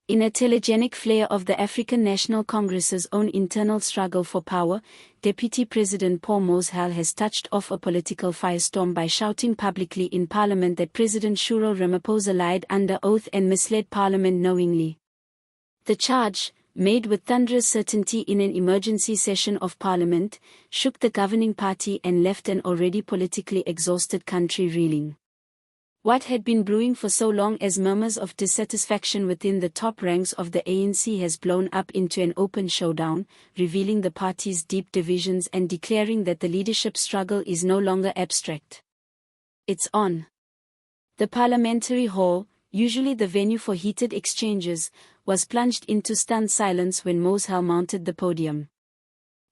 In a telegenic flare of the African National Congress's own internal struggle for power, Deputy President Paul Mashatile has touched off a political firestorm by shouting publicly in Parliament that President Cyril Ramaphosa lied under oath and misled Parliament knowingly. The charge, made with thunderous certainty in an emergency session of Parliament, shook the governing party and left an already politically exhausted country reeling. What had been brewing for so long as murmurs of dissatisfaction within the top ranks of the ANC has blown up into an open showdown, revealing the party's deep divisions and declaring that the leadership struggle is no longer abstract. It's on. The parliamentary hall, usually the venue for heated exchanges, was plunged into stunned silence when Mashatile mounted the podium.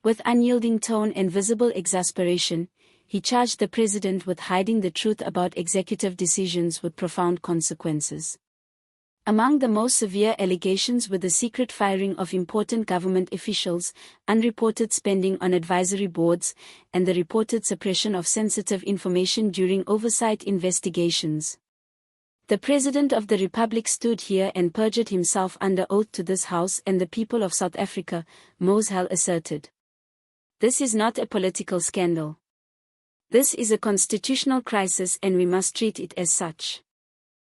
With unyielding tone and visible exasperation, he charged the president with hiding the truth about executive decisions with profound consequences. Among the most severe allegations were the secret firing of important government officials, unreported spending on advisory boards, and the reported suppression of sensitive information during oversight investigations. The President of the Republic stood here and perjured himself under oath to this House and the people of South Africa, Mashatile asserted. This is not a political scandal. This is a constitutional crisis and we must treat it as such.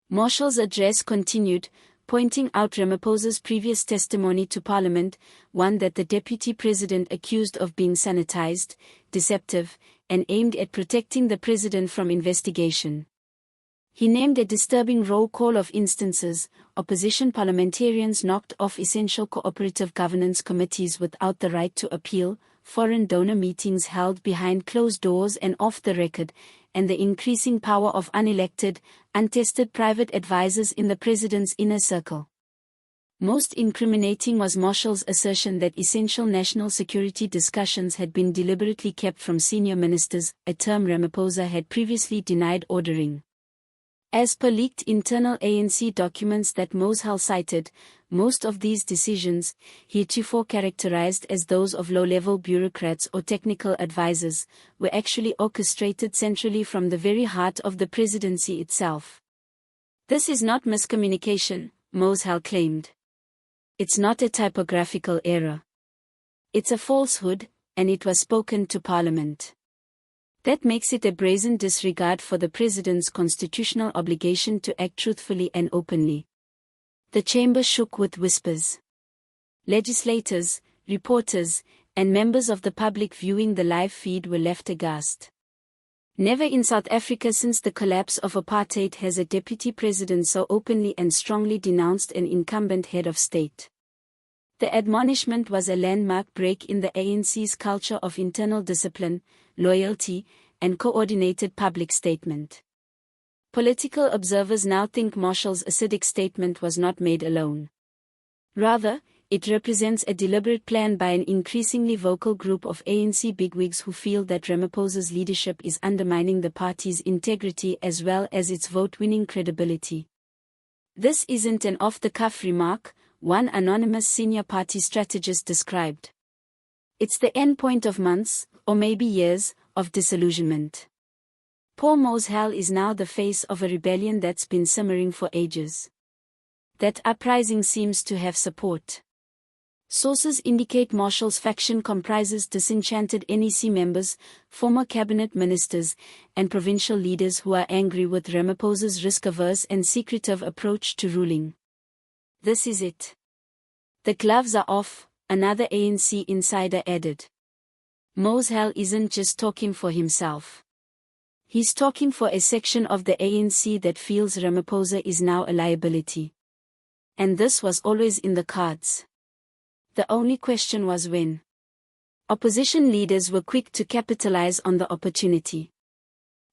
Marshal's address continued, pointing out Ramaphosa's previous testimony to Parliament, one that the Deputy President accused of being sanitized, deceptive, and aimed at protecting the President from investigation. He named a disturbing roll call of instances: opposition parliamentarians knocked off essential cooperative governance committees without the right to appeal, foreign donor meetings held behind closed doors and off the record, and the increasing power of unelected, untested private advisers in the president's inner circle. Most incriminating was Marshal's assertion that essential national security discussions had been deliberately kept from senior ministers, a term Ramaphosa had previously denied ordering. As per leaked internal ANC documents that Mashatile cited, most of these decisions, heretofore characterized as those of low-level bureaucrats or technical advisors, were actually orchestrated centrally from the very heart of the presidency itself. This is not miscommunication, Mashatile claimed. It's not a typographical error. It's a falsehood, and it was spoken to Parliament. That makes it a brazen disregard for the President's constitutional obligation to act truthfully and openly. The chamber shook with whispers. Legislators, reporters, and members of the public viewing the live feed were left aghast. Never in South Africa since the collapse of apartheid has a deputy president so openly and strongly denounced an incumbent head of state. The admonishment was a landmark break in the ANC's culture of internal discipline, loyalty, and coordinated public statement. Political observers now think Marshal's acidic statement was not made alone. Rather, it represents a deliberate plan by an increasingly vocal group of ANC bigwigs who feel that Ramaphosa's leadership is undermining the party's integrity as well as its vote-winning credibility. This isn't an off-the-cuff remark, one anonymous senior party strategist described. It's the end point of months, or maybe years, of disillusionment. Paul Mashatile is now the face of a rebellion that's been simmering for ages. That uprising seems to have support. Sources indicate Marshal's faction comprises disenchanted NEC members, former cabinet ministers, and provincial leaders who are angry with Ramaphosa's risk-averse and secretive approach to ruling. This is it. The gloves are off, another ANC insider added. Mashatile isn't just talking for himself. He's talking for a section of the ANC that feels Ramaphosa is now a liability. And this was always in the cards. The only question was when. Opposition leaders were quick to capitalize on the opportunity.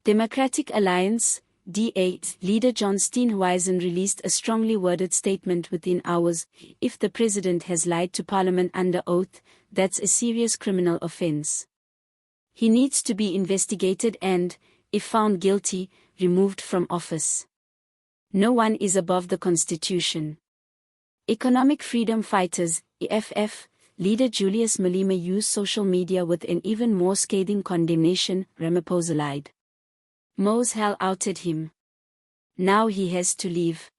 Democratic Alliance, D8 leader John Steenhuisen released a strongly worded statement within hours: if the president has lied to Parliament under oath, that's a serious criminal offense. He needs to be investigated and, if found guilty, removed from office. No one is above the Constitution. Economic Freedom Fighters, EFF, leader Julius Malema used social media with an even more scathing condemnation: Ramaphosa lied. Mashatile outed him. Now he has to leave.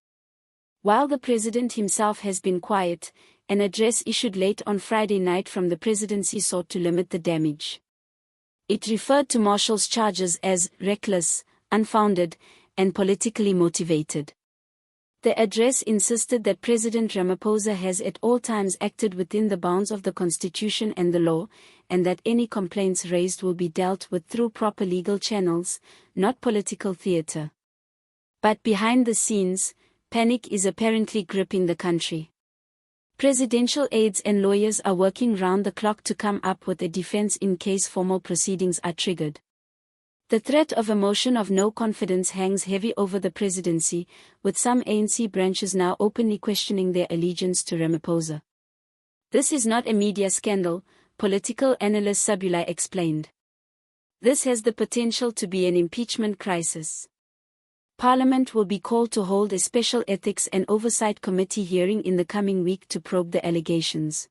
While the president himself has been quiet, an address issued late on Friday night from the presidency sought to limit the damage. It referred to Marshall's charges as reckless, unfounded, and politically motivated. The address insisted that President Ramaphosa has at all times acted within the bounds of the Constitution and the law, and that any complaints raised will be dealt with through proper legal channels, not political theater. But behind the scenes, panic is apparently gripping the country. Presidential aides and lawyers are working round the clock to come up with a defense in case formal proceedings are triggered. The threat of a motion of no confidence hangs heavy over the presidency, with some ANC branches now openly questioning their allegiance to Ramaphosa. This is not a media scandal, political analyst Sabulai explained. This has the potential to be an impeachment crisis. Parliament will be called to hold a special Ethics and Oversight Committee hearing in the coming week to probe the allegations.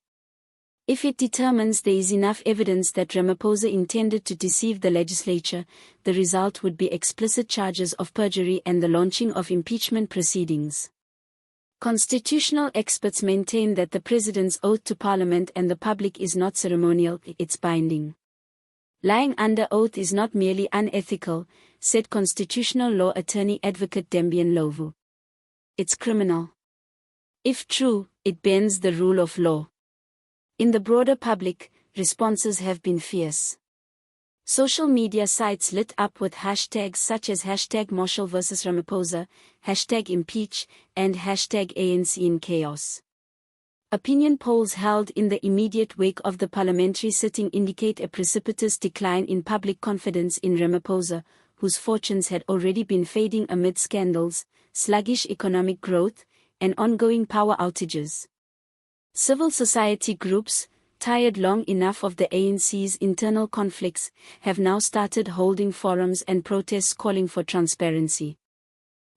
If it determines there is enough evidence that Ramaphosa intended to deceive the legislature, the result would be explicit charges of perjury and the launching of impeachment proceedings. Constitutional experts maintain that the president's oath to Parliament and the public is not ceremonial, it's binding. Lying under oath is not merely unethical, said constitutional law attorney advocate Dembian Lovu. It's criminal. If true, it bends the rule of law. In the broader public, responses have been fierce. Social media sites lit up with hashtags such as #Marshall vs Ramaphosa, #impeach, and #ANC in chaos. Opinion polls held in the immediate wake of the parliamentary sitting indicate a precipitous decline in public confidence in Ramaphosa, whose fortunes had already been fading amid scandals, sluggish economic growth, and ongoing power outages. Civil society groups, tired long enough of the ANC's internal conflicts, have now started holding forums and protests calling for transparency.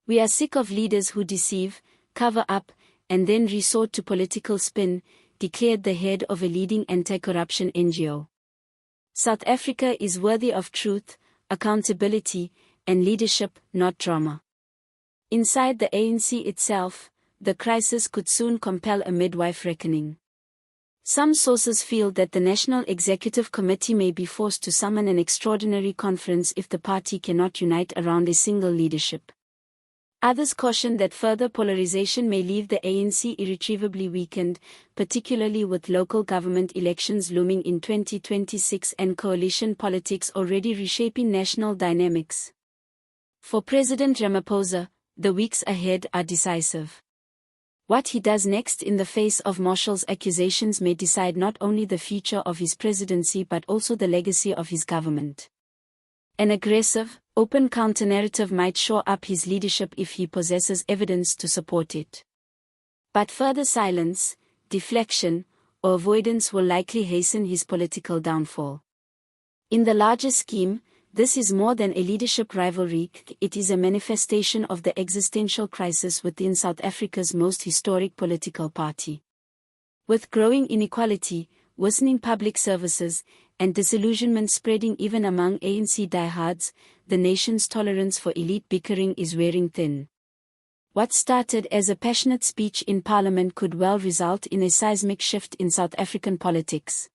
We are sick of leaders who deceive, cover up, and then resort to political spin, declared the head of a leading anti-corruption NGO. South Africa is worthy of truth, accountability, and leadership, not drama. Inside the ANC itself, the crisis could soon compel a midwife reckoning. Some sources feel that the National Executive Committee may be forced to summon an extraordinary conference if the party cannot unite around a single leadership. Others caution that further polarization may leave the ANC irretrievably weakened, particularly with local government elections looming in 2026 and coalition politics already reshaping national dynamics. For President Ramaphosa, the weeks ahead are decisive. What he does next in the face of Marshall's accusations may decide not only the future of his presidency but also the legacy of his government. An aggressive, open counter-narrative might shore up his leadership if he possesses evidence to support it. But further silence, deflection, or avoidance will likely hasten his political downfall. In the larger scheme, this is more than a leadership rivalry, it is a manifestation of the existential crisis within South Africa's most historic political party. With growing inequality, worsening public services, and disillusionment spreading even among ANC diehards, the nation's tolerance for elite bickering is wearing thin. What started as a passionate speech in Parliament could well result in a seismic shift in South African politics.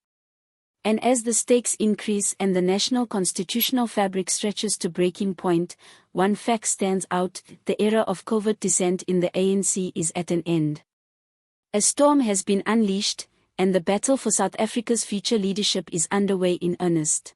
And as the stakes increase and the national constitutional fabric stretches to breaking point, one fact stands out: the era of covert dissent in the ANC is at an end. A storm has been unleashed, and the battle for South Africa's future leadership is underway in earnest.